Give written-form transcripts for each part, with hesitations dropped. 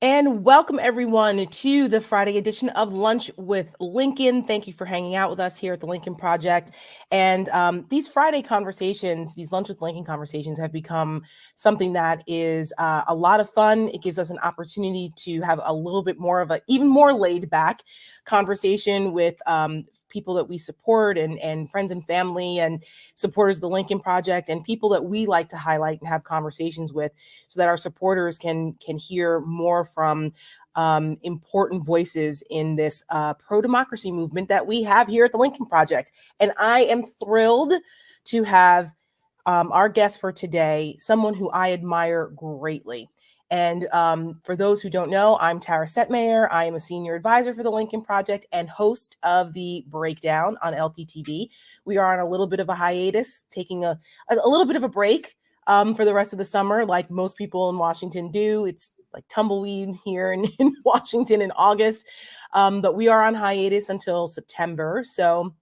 And welcome everyone to the Friday edition of Lunch with Lincoln. Thank you for hanging out with us here at the Lincoln Project. And these Friday conversations, these Lunch with Lincoln conversations, have become something that is a lot of fun. It gives us an opportunity to have a little bit more of an even more laid back conversation with people that we support and friends and family and supporters of the Lincoln Project and people that we like to highlight and have conversations with, so that our supporters can hear more from important voices in this pro-democracy movement that we have here at the Lincoln Project. And I am thrilled to have our guest for today, someone who I admire greatly. And for those who don't know, I'm Tara Setmayer. I am a senior advisor for the Lincoln Project and host of The Breakdown on LPTV. We are on a little bit of a hiatus, taking a little bit of a break for the rest of the summer, like most people in Washington do. It's like tumbleweed here in Washington in August, but we are on hiatus until September. So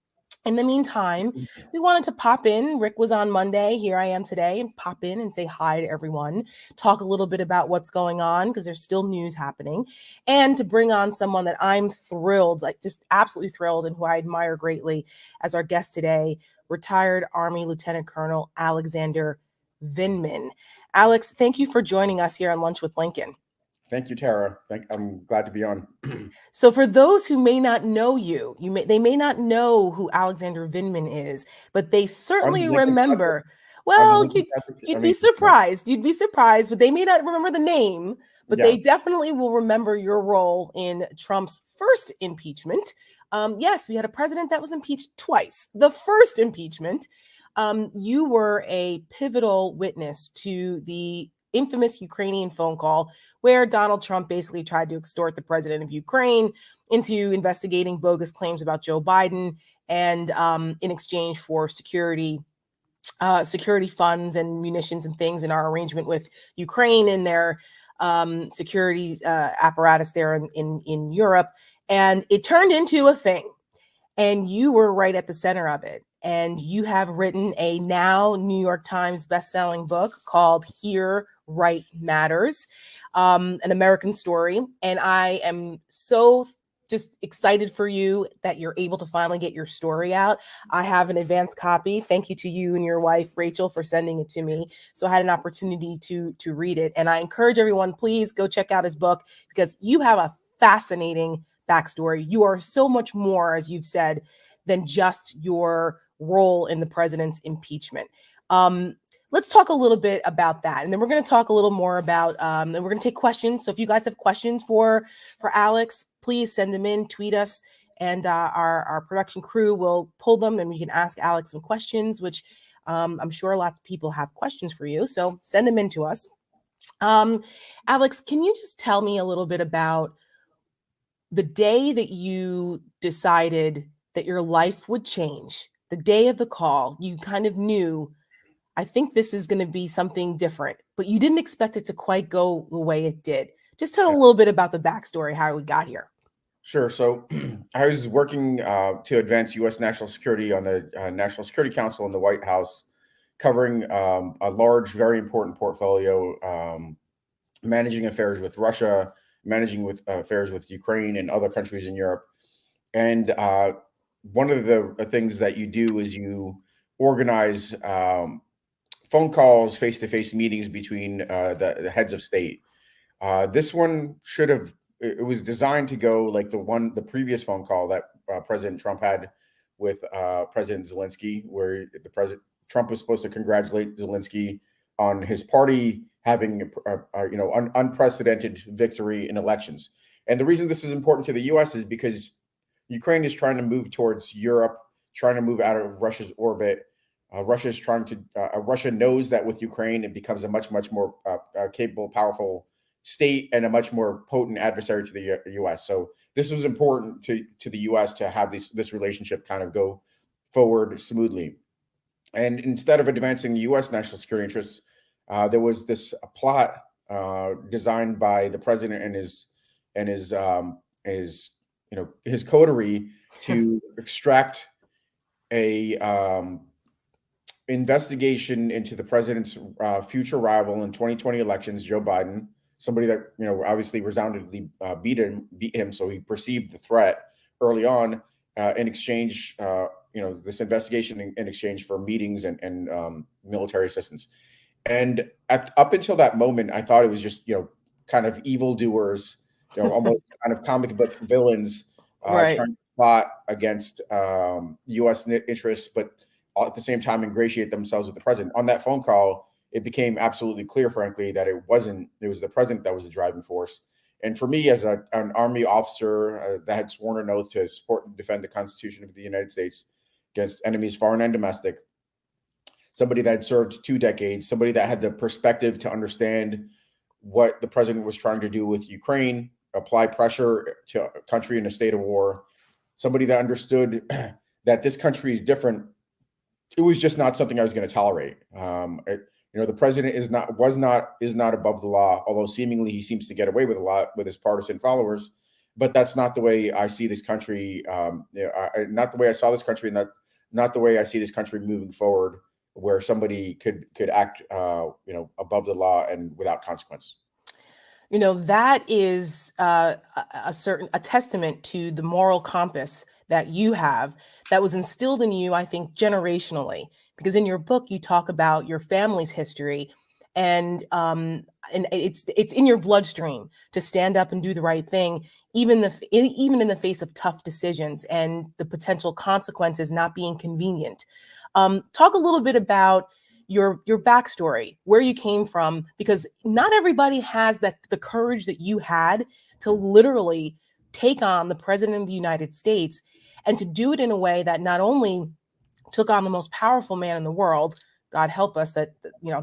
in the meantime, we wanted to pop in. Rick was on Monday. Here I am today, and pop in and say hi to everyone, talk a little bit about what's going on because there's still news happening, and to bring on someone that I'm thrilled, like just absolutely thrilled, and who I admire greatly as our guest today, retired Army Lieutenant Colonel Alexander Vindman. Alex, thank you for joining us here on Lunch with Lincoln. Thank you, Tara. I'm glad to be on. So for those who may not know they may not know who Alexander Vindman is, but they On the certainly Lincoln Project. remember. On the Well, Lincoln Project. you'd be surprised. You'd be surprised, but they may not remember the name, but Yeah. they definitely will remember your role in Trump's first impeachment. Yes, we had a president that was impeached twice. The first impeachment, you were a pivotal witness to the infamous Ukrainian phone call where Donald Trump basically tried to extort the president of Ukraine into investigating bogus claims about Joe Biden, and in exchange for security funds and munitions and things in our arrangement with Ukraine and their security apparatus there in Europe. And it turned into a thing. And you were right at the center of it. And you have written a now New York Times bestselling book called Here Right Matters, an American story. And I am so just excited for you that you're able to finally get your story out. I have an advanced copy. Thank you to you and your wife, Rachel, for sending it to me. So I had an opportunity to read it. And I encourage everyone, please go check out his book because you have a fascinating backstory. You are so much more, as you've said, than just your role in the president's impeachment. Let's talk a little bit about that, and then we're going to talk a little more about, and we're going to take questions. So if you guys have questions for Alex, please send them in, tweet us, and our production crew will pull them, and we can ask Alex some questions, which I'm sure lots of people have questions for you. So send them in to us. Alex, can you just tell me a little bit about the day that you decided that your life would change? The day of the call, you kind of knew, I think this is going to be something different, but you didn't expect it to quite go the way it did. Just tell a little bit about the backstory, how we got here. Sure. So I was working to advance U.S. national security on the National Security Council in the White House, covering a large, very important portfolio, managing affairs with Russia, managing with affairs with Ukraine and other countries in Europe. And one of the things that you do is you organize phone calls, face-to-face meetings between the heads of state. This one should have. It was designed to go like the previous phone call that President Trump had with President Zelensky, where the president Trump was supposed to congratulate Zelensky on his party having unprecedented victory in elections. And the reason this is important to the U.S. is because Ukraine is trying to move towards Europe, trying to move out of Russia's orbit. Russia knows that with Ukraine, it becomes a much more capable, powerful state and a much more potent adversary to the U.S. So this was important to the U.S. to have this relationship kind of go forward smoothly. And instead of advancing the U.S. national security interests, there was this plot designed by the president and his coterie to extract a investigation into the president's future rival in 2020 elections, Joe Biden, somebody that, obviously resoundingly beat him. So he perceived the threat early on, in exchange, this investigation in exchange for meetings and military assistance. And up until that moment, I thought it was just, kind of evildoers, almost kind of comic book villains, Right. trying to plot against U.S. interests, but at the same time ingratiate themselves with the president. On that phone call, it became absolutely clear, frankly, that it was the president that was the driving force. And for me, as an Army officer that had sworn an oath to support and defend the Constitution of the United States against enemies, foreign and domestic, somebody that had served 2 decades, somebody that had the perspective to understand what the president was trying to do with Ukraine, apply pressure to a country in a state of war, somebody that understood that this country is different. It was just not something I was going to tolerate. The president is not above the law, although seemingly he seems to get away with a lot with his partisan followers. But that's not the way I see this country. Not the way I saw this country, and not the way I see this country moving forward, where somebody could act, above the law and without consequence. That is a testament to the moral compass that you have, that was instilled in you, I think, generationally. Because in your book, you talk about your family's history, and it's in your bloodstream to stand up and do the right thing, even in the face of tough decisions and the potential consequences not being convenient. Talk a little bit about your backstory, where you came from, because not everybody has the courage that you had to literally take on the president of the United States, and to do it in a way that not only took on the most powerful man in the world. God help us that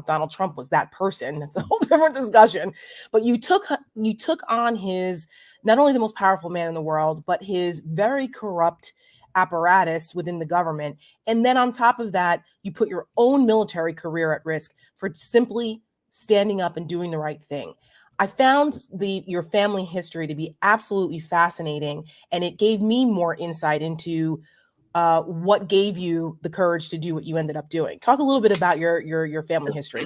Donald Trump was that person. It's a whole different discussion. But you took on his, not only the most powerful man in the world, but his very corrupt apparatus within the government. And then on top of that, you put your own military career at risk for simply standing up and doing the right thing. I found your family history to be absolutely fascinating, and it gave me more insight into what gave you the courage to do what you ended up doing. Talk a little bit about your family history.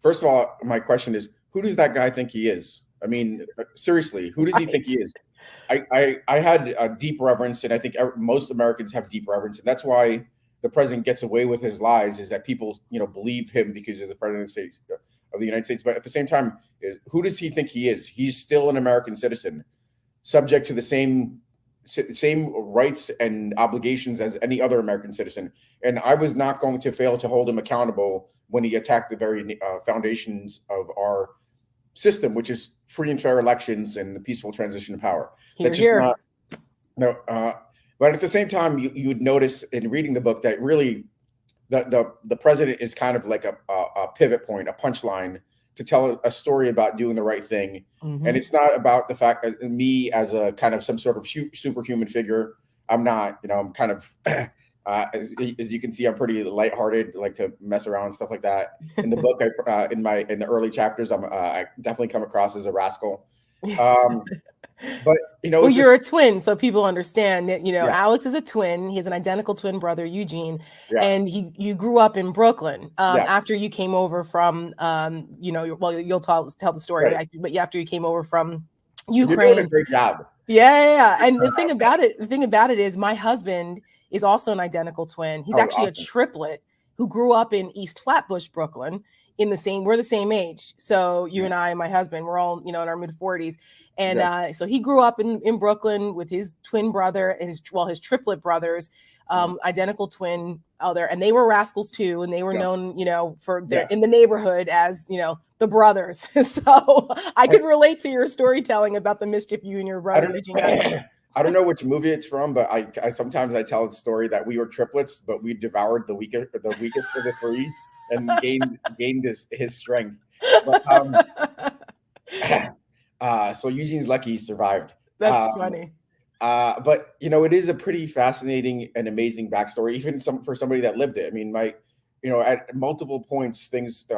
First of all, my question is, who does that guy think he is? I mean, seriously, who does he think he is? I had a deep reverence, and I think most Americans have deep reverence, and that's why the president gets away with his lies, is that people believe him because he's the president of the United States. But at the same time, who does he think he is? He's still an American citizen, subject to the same rights and obligations as any other American citizen. And I was not going to fail to hold him accountable when he attacked the very foundations of our system, which is free and fair elections and the peaceful transition of power. That's just not. No, but at the same time, you would notice in reading the book that really the president is kind of like a pivot point, a punchline to tell a story about doing the right thing. Mm-hmm. And it's not about the fact that me as a kind of some sort of superhuman figure. I'm not, I'm kind of, as you can see, I'm pretty lighthearted, like to mess around and stuff like that. In the book, in the early chapters, I definitely come across as a rascal. But well, you're a twin, so people understand that. Yeah. Alex is a twin. He has an identical twin brother, Eugene, and you grew up in Brooklyn. After you came over from, well, you'll tell the story, right. But after you came over from Ukraine, you're doing a great job. Yeah. And the thing about it is, my husband is also an identical twin. He's actually awesome. A triplet who grew up in East Flatbush, Brooklyn. We're the same age. So you and I and my husband, we're all, in our mid 40s. And so he grew up in Brooklyn with his twin brother and his triplet brothers, identical twin other, and they were rascals too. And they were known, for their in the neighborhood as, the brothers. So I could relate to your storytelling about the mischief you and your brother. I don't know which movie it's from, but I sometimes tell the story that we were triplets, but we devoured the weakest of the three. And gained his strength. But, so Eugene's lucky he survived. That's funny. But it is a pretty fascinating and amazing backstory, even for somebody that lived it. I mean, at multiple points,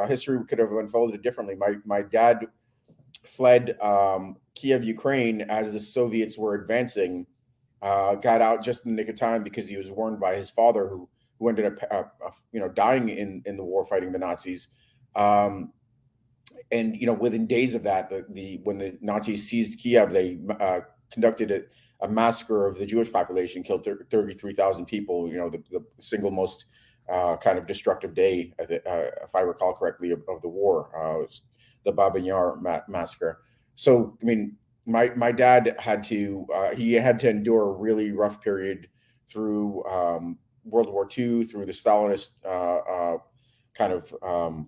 history could have unfolded differently. My dad fled Kiev, Ukraine, as the Soviets were advancing. Got out just in the nick of time because he was warned by his father, who ended up, dying in the war fighting the Nazis. And within days of that, when the Nazis seized Kiev, they conducted a massacre of the Jewish population, killed 33,000 people. The single most kind of destructive day, if I recall correctly, of the war. Was the Baba Yar massacre. So, I mean, my dad had to endure a really rough period through World War II, through the Stalinist kind of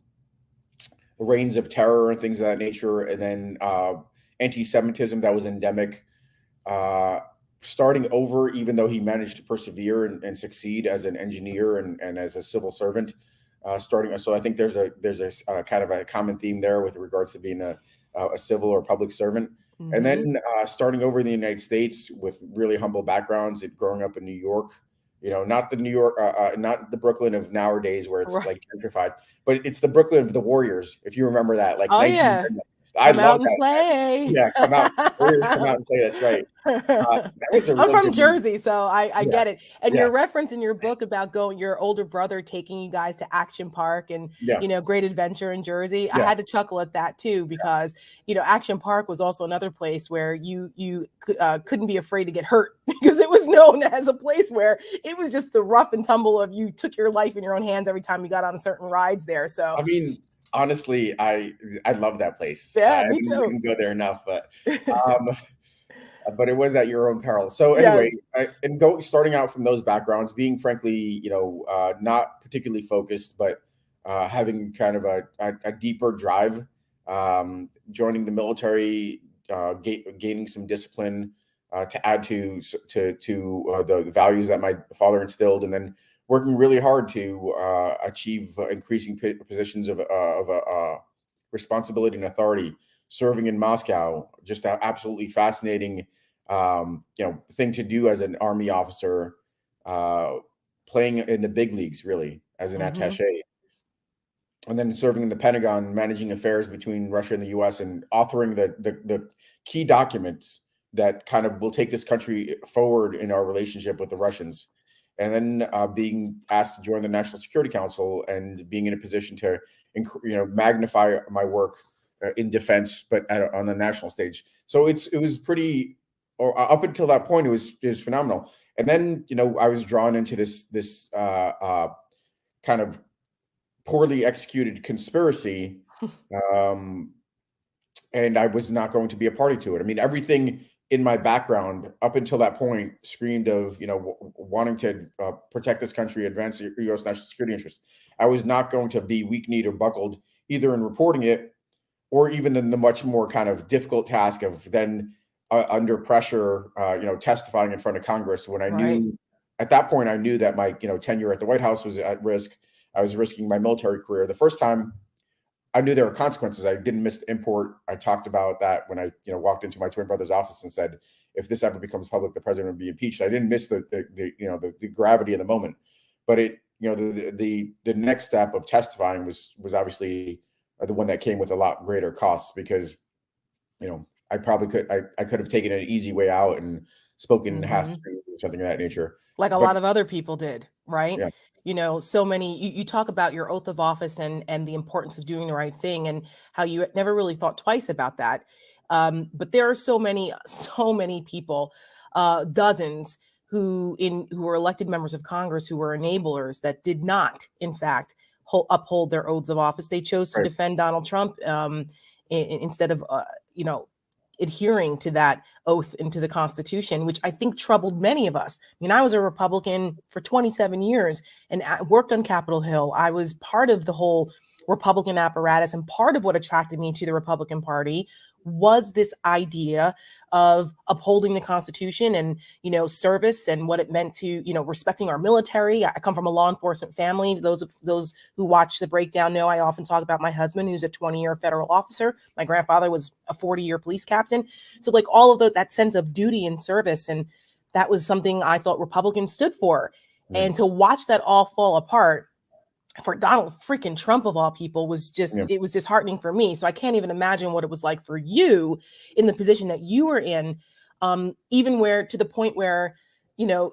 reigns of terror and things of that nature, and then anti-Semitism that was endemic, starting over, even though he managed to persevere and succeed as an engineer and as a civil servant. So I think there's a kind of a common theme there with regards to being a civil or public servant. Mm-hmm. And then starting over in the United States with really humble backgrounds, growing up in New York, not the New York, not the Brooklyn of nowadays where it's like gentrified, but it's the Brooklyn of the Warriors. If you remember that, like, oh yeah, I come love out and that. play. Yeah, come out, Warriors, come out and play. That's right. That was a I'm real from good Jersey, so I get it. And Yeah. your reference in your book about your older brother taking you guys to Action Park and Great Adventure in Jersey, I had to chuckle at that too, because Action Park was also another place where you couldn't be afraid to get hurt, because it was known as a place where it was just the rough and tumble of, you took your life in your own hands every time you got on certain rides there. So I mean, honestly, I love that place. Yeah, me too. I didn't go there enough, but it was at your own peril. So anyway, starting out from those backgrounds, being frankly, not particularly focused, but having kind of a deeper drive, joining the military, gaining some discipline to add to the values that my father instilled, and then working really hard to achieve increasing positions of responsibility and authority, serving in Moscow. Just an absolutely fascinating thing to do as an army officer, playing in the big leagues, really, as an attaché. And then serving in the Pentagon, managing affairs between Russia and the U.S., and authoring the key documents that kind of will take this country forward in our relationship with the Russians. And then being asked to join the National Security Council and being in a position to magnify my work in defense, but on the national stage. So it was pretty, or up until that point, it was phenomenal. And then I was drawn into this kind of poorly executed conspiracy, and I was not going to be a party to it. I mean, everything in my background up until that point screamed of wanting to protect this country, advance the U.S. national security interests. I was not going to be weak-kneed or buckled either in reporting it, or even in the much more kind of difficult task of then under pressure, testifying in front of Congress. When I knew at that point, I knew that my tenure at the White House was at risk. I was risking my military career. The first time, I knew there were consequences. I didn't miss the import. I talked about that when I, walked into my twin brother's office and said, if this ever becomes public, the president would be impeached. I didn't miss the gravity of the moment, but the next step of testifying was obviously the one that came with a lot greater costs, because, I probably could have taken an easy way out and spoken half truth or something of that nature, like a lot of other people did, right? Yeah. So many, you talk about your oath of office and the importance of doing the right thing, and how you never really thought twice about that. But there are so many people, dozens who were elected members of Congress who were enablers that did not, in fact, uphold their oaths of office. They chose to defend Donald Trump instead of, adhering to that oath into the Constitution, which I think troubled many of us. I mean, I was a Republican for 27 years and I worked on Capitol Hill. I was part of the whole Republican apparatus, and part of what attracted me to the Republican Party was this idea of upholding the Constitution and, service, and what it meant to, respecting our military. I come from a law enforcement family. Those who watch the breakdown know I often talk about my husband, who's a 20-year federal officer. My grandfather was a 40-year police captain. So like all of that sense of duty and service. And that was something I thought Republicans stood for. Yeah. And to watch that all fall apart for Donald freaking Trump of all people was just, it was disheartening for me. So I can't even imagine what it was like for you in the position that you were in, even to the point where,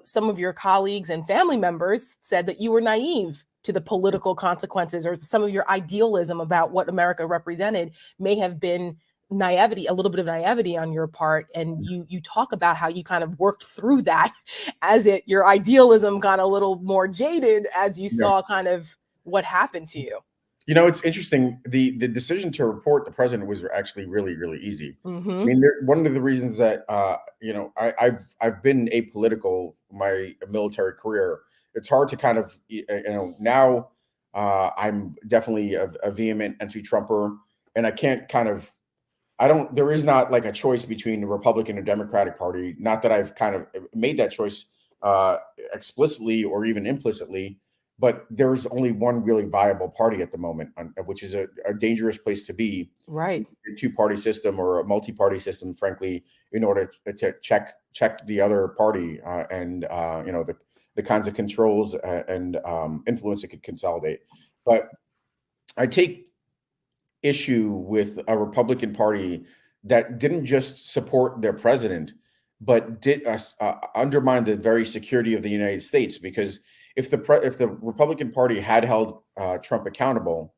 some of your colleagues and family members said that you were naive to the political consequences, or some of your idealism about what America represented may have been naivety, a little bit of naivety on your part. And you talk about how you kind of worked through that as your idealism got a little more jaded as you saw kind of what happened to you. You know, it's interesting. The decision to report the president was actually really, really easy. Mm-hmm. I mean, one of the reasons that you know, I've been apolitical my military career. It's hard to kind of, you know, now I'm definitely a vehement anti-Trumper, and I can't kind of, there is not like a choice between the Republican and Democratic Party. Not that I've kind of made that choice explicitly or even implicitly, but there's only one really viable party at the moment, which is a dangerous place to be. Right. A two-party system or a multi-party system, frankly, in order to check the other party and you know, the kinds of controls and influence it could consolidate. But I take issue with a Republican Party that didn't just support their president, but did undermine the very security of the United States. Because if the Republican Party had held Trump accountable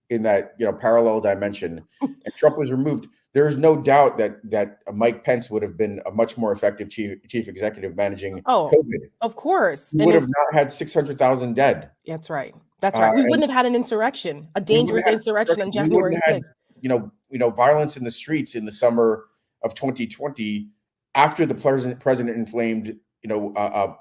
in that, you know, parallel dimension, and Trump was removed, there is no doubt that Mike Pence would have been a much more effective chief executive managing COVID. Of course, he would have not had 600,000 dead. That's right. That's right. We wouldn't have had an insurrection, a dangerous insurrection on January 6th. You know, violence in the streets in the summer of 2020 after the president inflamed, you know,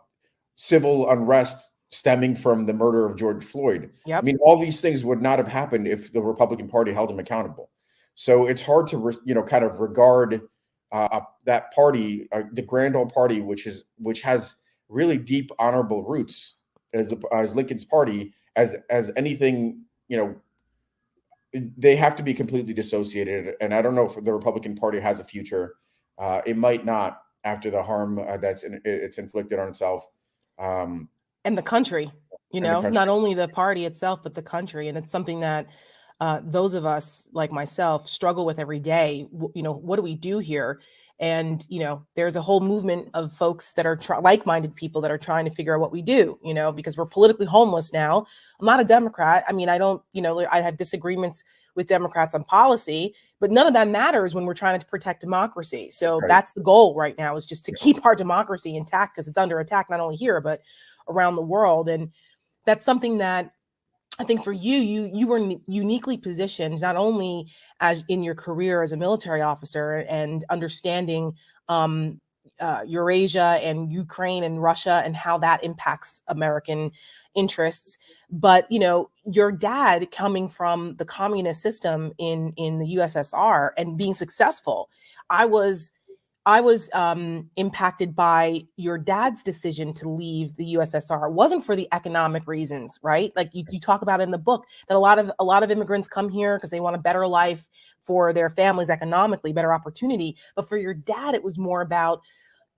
civil unrest stemming from the murder of George Floyd. Yep. I mean, all these things would not have happened if the Republican Party held him accountable. So it's hard to, you know, kind of regard that party, the Grand Old Party, which has really deep honorable roots as Lincoln's party, as anything, you know. They have to be completely dissociated, and I don't know if the Republican Party has a future. It might not after the harm it's inflicted on itself. And the country, you know, not only the party itself, but the country. And it's something that those of us like myself struggle with every day. You know, what do we do here? And, you know, there's a whole movement of folks that are like-minded people that are trying to figure out what we do, you know, because we're politically homeless now. I'm not a Democrat. I mean, I don't, you know, I have disagreements with Democrats on policy, but none of that matters when we're trying to protect democracy. So that's the goal right now, is just to keep our democracy intact, because it's under attack, not only here, but around the world. And that's something that I think for you were uniquely positioned, not only as in your career as a military officer and understanding Eurasia and Ukraine and Russia and how that impacts American interests, but, you know, your dad coming from the communist system in the USSR and being successful. I was impacted by your dad's decision to leave the USSR. It wasn't for the economic reasons, right? Like you talk about in the book that a lot of immigrants come here because they want a better life for their families economically, better opportunity. But for your dad, it was more about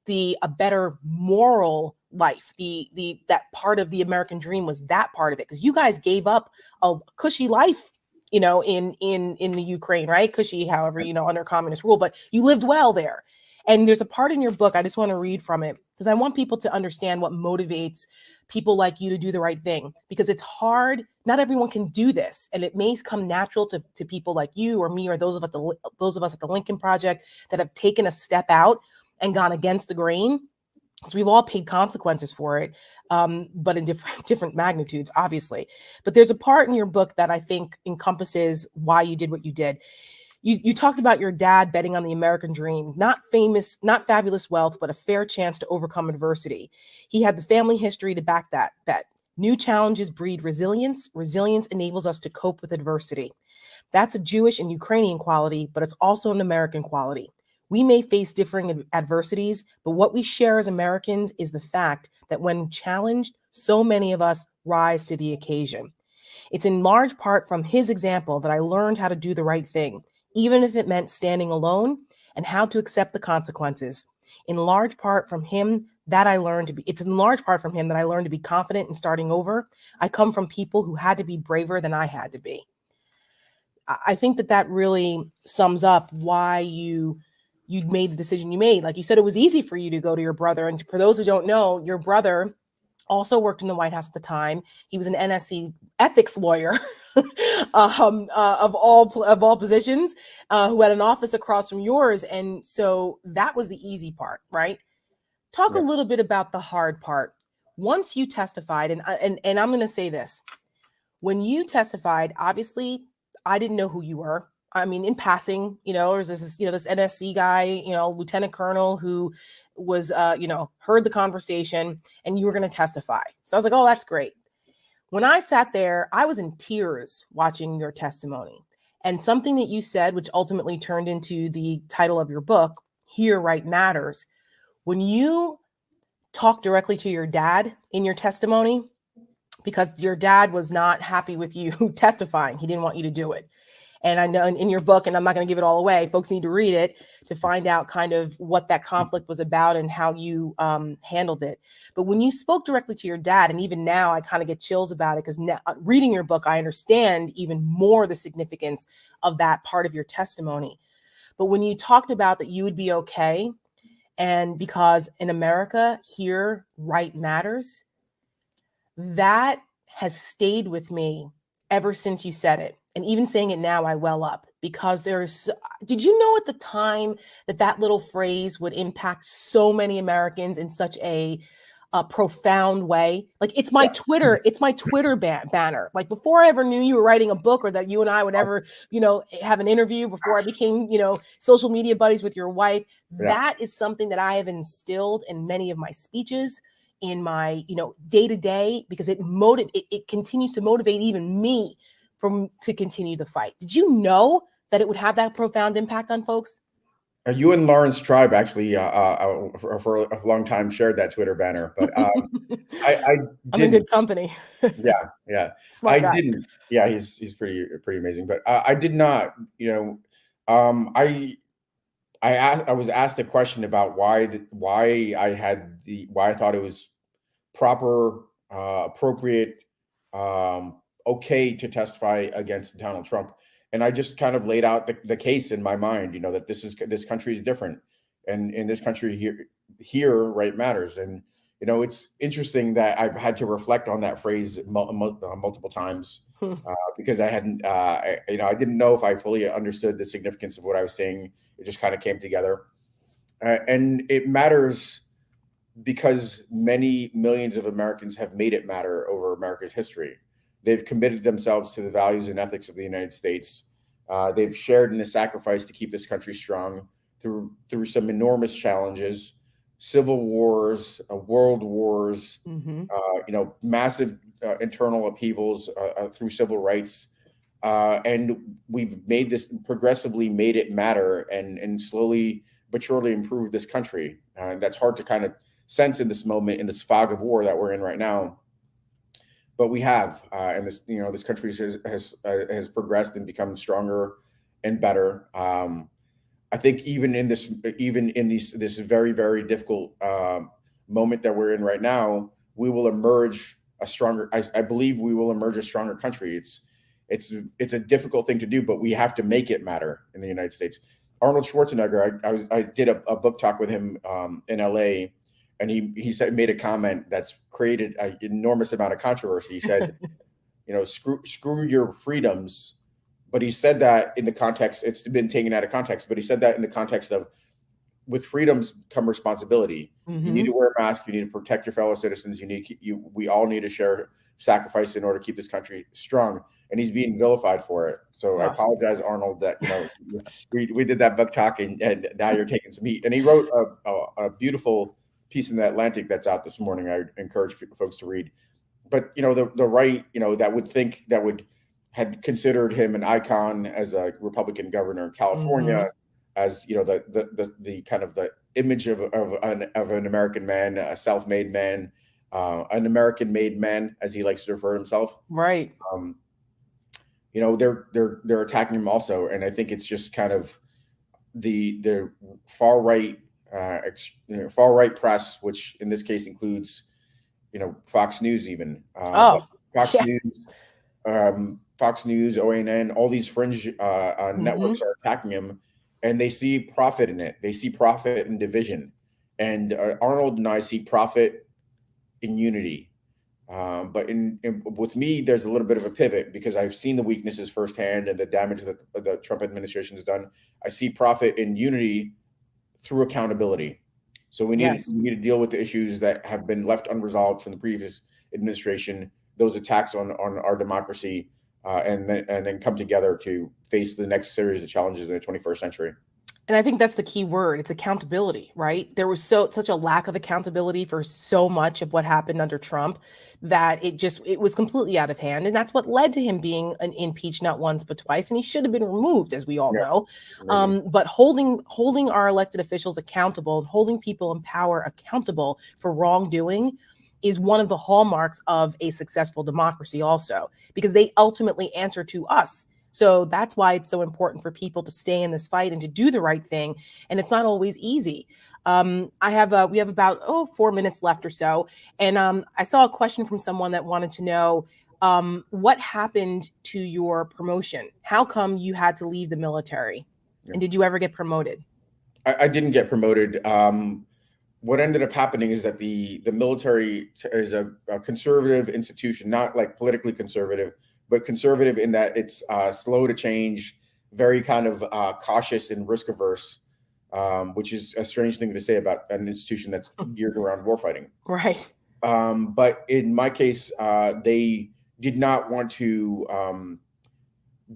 a better moral life. That part of the American dream was that part of it, because you guys gave up a cushy life, you know, in the Ukraine, right? Cushy, however, you know, under communist rule, but you lived well there. And there's a part in your book, I just want to read from it, because I want people to understand what motivates people like you to do the right thing, because it's hard. Not everyone can do this. And it may come natural to people like you or me or those of us at the Lincoln Project that have taken a step out and gone against the grain. So we've all paid consequences for it, but in different magnitudes, obviously. But there's a part in your book that I think encompasses why you did what you did. You talked about your dad betting on the American dream, not fabulous wealth, but a fair chance to overcome adversity. He had the family history to back that bet. New challenges breed resilience. Resilience enables us to cope with adversity. That's a Jewish and Ukrainian quality, but it's also an American quality. We may face differing adversities, but what we share as Americans is the fact that when challenged, so many of us rise to the occasion. It's in large part from his example that I learned how to do the right thing, even if it meant standing alone, and how to accept the consequences. It's in large part from him that I learned to be confident in starting over. I come from people who had to be braver than I had to be. I think that really sums up why you made the decision you made. Like you said, it was easy for you to go to your brother. And for those who don't know, your brother also worked in the White House at the time. He was an NSC ethics lawyer of all positions, who had an office across from yours. And so that was the easy part, right? Talk a Yep. little bit about the hard part. Once you testified, and I'm going to say this, when you testified, obviously, I didn't know who you were. I mean, in passing, there's this, this NSC guy, lieutenant colonel who was, heard the conversation, and you were going to testify. So I was like, oh, that's great. When I sat there, I was in tears watching your testimony. And something that you said, which ultimately turned into the title of your book, Here Right Matters, when you talked directly to your dad in your testimony, because your dad was not happy with you testifying. He didn't want you to do it. And I know in your book, and I'm not going to give it all away, folks need to read it to find out kind of what that conflict was about and how you handled it. But when you spoke directly to your dad, and even now I kind of get chills about it, because reading your book, I understand even more the significance of that part of your testimony. But when you talked about that you would be okay, and because in America, here, right matters, that has stayed with me ever since you said it. And even saying it now, I well up, because did you know at the time that little phrase would impact so many Americans in such a profound way? Like it's my Twitter banner. Like before I ever knew you were writing a book, or that you and I would ever, have an interview, before I became, social media buddies with your wife, that is something that I have instilled in many of my speeches, in my, day to day, because it continues to motivate even me to continue the fight. Did you know that it would have that profound impact on folks? You and Lawrence Tribe actually for a long time shared that Twitter banner, but I I'm in didn't. good company. Yeah, Smart guy. didn't. Yeah, he's pretty amazing, but I did not. I was asked a question about why I thought it was proper, appropriate, okay to testify against Donald Trump, and I just kind of laid out the case in my mind. That this country is different, and in this country here right matters, and it's interesting that I've had to reflect on that phrase multiple times, because I hadn't, I didn't know if I fully understood the significance of what I was saying. It just kind of came together, and it matters because many millions of Americans have made it matter over America's history. They've committed themselves to the values and ethics of the United States. They've shared in the sacrifice to keep this country strong through some enormous challenges, civil wars, world wars, massive internal upheavals through civil rights. And we've progressively made it matter, and slowly but surely improved this country. That's hard to kind of sense in this moment, in this fog of war that we're in right now. But we have, and this country has progressed and become stronger and better. I think even in this very, very difficult moment that we're in right now, we will emerge a stronger. I believe we will emerge a stronger country. It's a difficult thing to do, but we have to make it matter in the United States. Arnold Schwarzenegger, I did a book talk with him in LA, and he made a comment that's created an enormous amount of controversy. He said, screw your freedoms. But he said that in the context, it's been taken out of context, but he said that in the context of, with freedoms come responsibility. You need to wear a mask. You need to protect your fellow citizens. We all need to share sacrifice in order to keep this country strong. And he's being vilified for it. So I apologize, Arnold, that we did that book talk, and now you're taking some heat. And he wrote a beautiful piece in the Atlantic that's out this morning. I encourage folks to read. But the right, had considered him an icon as a Republican governor in California, as the kind of the image of an American man, a self-made man, an American-made man, as he likes to refer to himself. Right. They're attacking him also, and I think it's just kind of the far right press, which in this case includes Fox News, even Fox News, OANN, all these fringe networks are attacking him, and they see profit in it. They see profit in division, and Arnold and I see profit in unity. But with me, there's a little bit of a pivot because I've seen the weaknesses firsthand and the damage that the Trump administration has done. I see profit in unity through accountability. So Yes. we need to deal with the issues that have been left unresolved from the previous administration, those attacks on our democracy, and then come together to face the next series of challenges in the 21st century. And I think that's the key word. It's accountability, right? There was such a lack of accountability for so much of what happened under Trump that it was completely out of hand. And that's what led to him being impeached not once but twice. And he should have been removed, as we all Yeah, know. amazing. But holding our elected officials accountable and holding people in power accountable for wrongdoing is one of the hallmarks of a successful democracy also, because they ultimately answer to us. So that's why it's so important for people to stay in this fight and to do the right thing. And it's not always easy. We have about 4 minutes left or so, and I saw a question from someone that wanted to know what happened to your promotion. How come you had to leave the military, and did you ever get promoted? I didn't get promoted. What ended up happening is that the military is a conservative institution, not like politically conservative, but conservative in that it's slow to change, very kind of cautious and risk averse, which is a strange thing to say about an institution that's geared around warfighting. Right. But in my case, they did not want to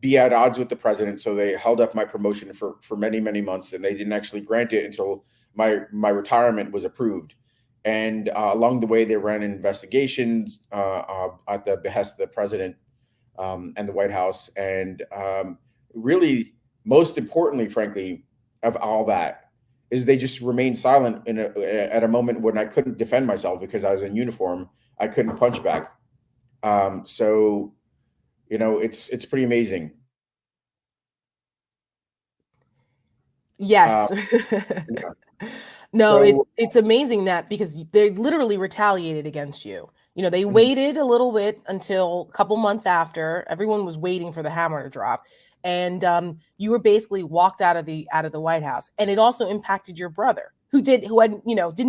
be at odds with the president, so they held up my promotion for many, many months, and they didn't actually grant it until my retirement was approved. And along the way, they ran investigations at the behest of the president and the White House. And really, most importantly, frankly, of all that, is they just remained silent at a moment when I couldn't defend myself because I was in uniform. I couldn't punch back. So, it's pretty amazing. Yes. Yeah. No, So it's amazing that because they literally retaliated against you. They waited a little bit until a couple months after everyone was waiting for the hammer to drop, and you were basically walked out of the White House. And it also impacted your brother, who didn't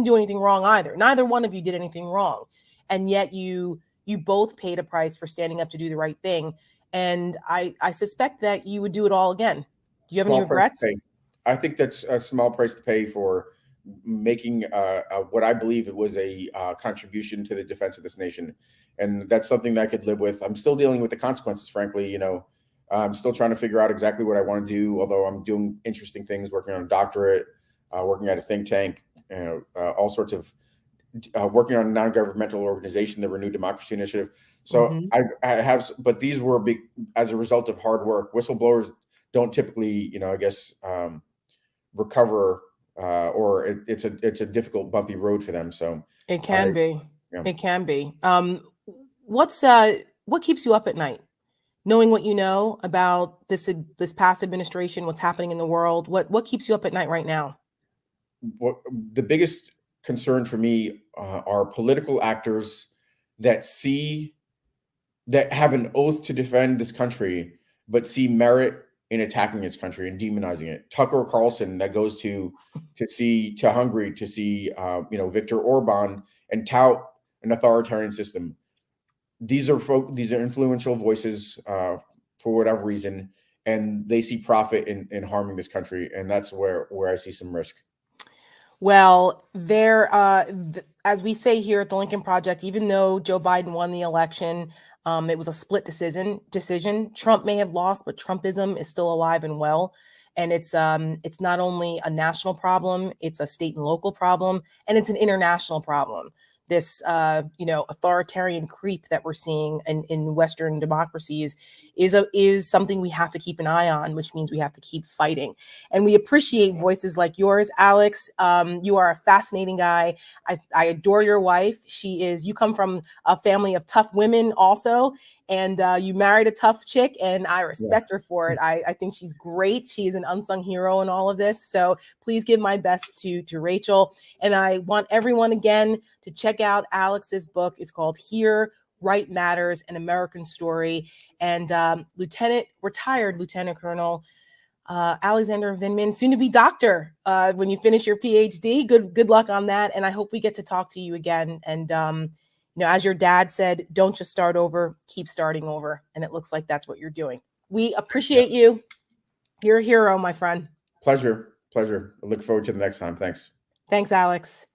do anything wrong either. Neither one of you did anything wrong, and yet you both paid a price for standing up to do the right thing. And I suspect that you would do it all again. Do you have any small price to regrets? pay. I think that's a small price to pay for making what I believe it was a contribution to the defense of this nation, and that's something that I could live with. I'm still dealing with the consequences, frankly. I'm still trying to figure out exactly what I want to do. Although I'm doing interesting things, working on a doctorate, working at a think tank, all sorts of working on a non-governmental organization, the Renewed Democracy Initiative. So Mhm. I have, but these were big as a result of hard work. Whistleblowers don't typically, I guess, recover, or it's a difficult, bumpy road for them. So It I, can be. yeah. It can be. What keeps you up at night? Knowing what you know about this past administration, what's happening in the world, what keeps you up at night right now? What the biggest concern for me are political actors that see that have an oath to defend this country, but see merit in attacking its country and demonizing it. Tucker Carlson that goes to Hungary to see Viktor Orban and tout an authoritarian system. These are these are influential voices for whatever reason, and they see profit in harming this country, and that's where I see some risk. Well, as we say here at the Lincoln Project, even though Joe Biden won the election, it was a split decision. Trump may have lost, but Trumpism is still alive and well. And it's not only a national problem, it's a state and local problem, and it's an international problem. This authoritarian creep that we're seeing in Western democracies is something we have to keep an eye on, which means we have to keep fighting. And we appreciate voices like yours, Alex. You are a fascinating guy. I adore your wife. You come from a family of tough women also, and you married a tough chick, and I Yeah. respect her for it. I think she's great. She is an unsung hero in all of this. So please give my best to Rachel. And I want everyone again to check out Alex's book. It's called Here, Right Matters, An American Story. And retired Lieutenant Colonel Alexander Vindman, soon to be doctor, when you finish your PhD. Good luck on that. And I hope we get to talk to you again and as your dad said, don't just start over, keep starting over. And it looks like that's what you're doing. We appreciate you. You're a hero, my friend. Pleasure. I look forward to the next time. Thanks. Thanks, Alex.